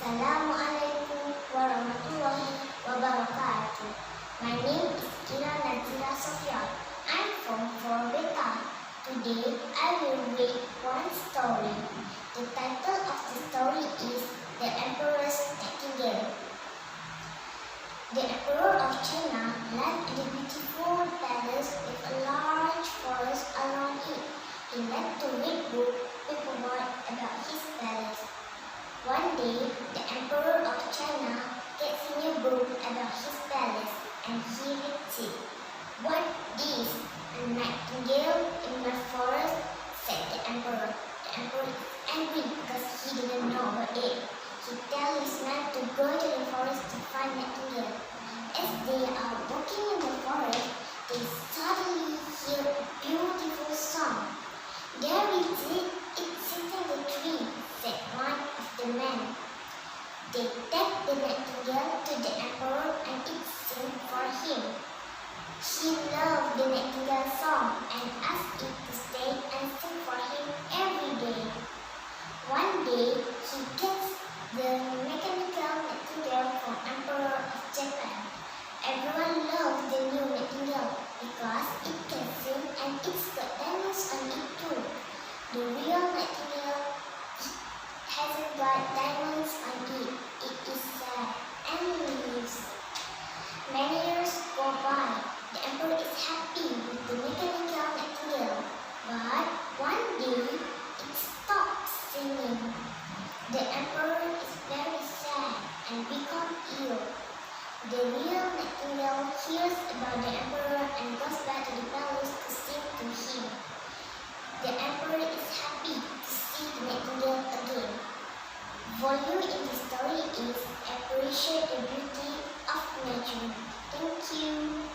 Assalamualaikum warahmatullahi wabarakatuh. My name is Ira Nazira Sofia. I'm from 4 Beta. Today I will read one story. The title of the story is The Emperor's Nightingale. The Emperor of China lived in a beautiful palace with a large forest around it. He liked to read books paperwork about his palace. One day, the Emperor of China gets a new book about his palace and he reads it. "What is a nightingale in my forest?" said the Emperor. The Emperor is angry because he didn't know about it. He tells his men to go to the forest to find nightingale. As they are walking in the forest, they suddenly hear a beautiful song. "There is it, it's sitting in the tree," said one of the men. They take the nightingale to the emperor and it sings for him. He loved the nightingale song and asked it to stay and sing for him every day. One day, he gets the mechanical nightingale from Emperor of Japan. Everyone loves the new nightingale because it can sing and it's got diamonds on it too. The real nightingale hasn't got diamonds on it. It is sad and leaves. Many years go by. The emperor is happy with the mechanical nightingale, but one day it stops singing. The emperor is very sad and becomes ill. The real nightingale hears about the emperor and goes back to the palace to sing to him. The emperor is happy to see the nightingale again. Volume in the story is appreciate the beauty of nature. Thank you.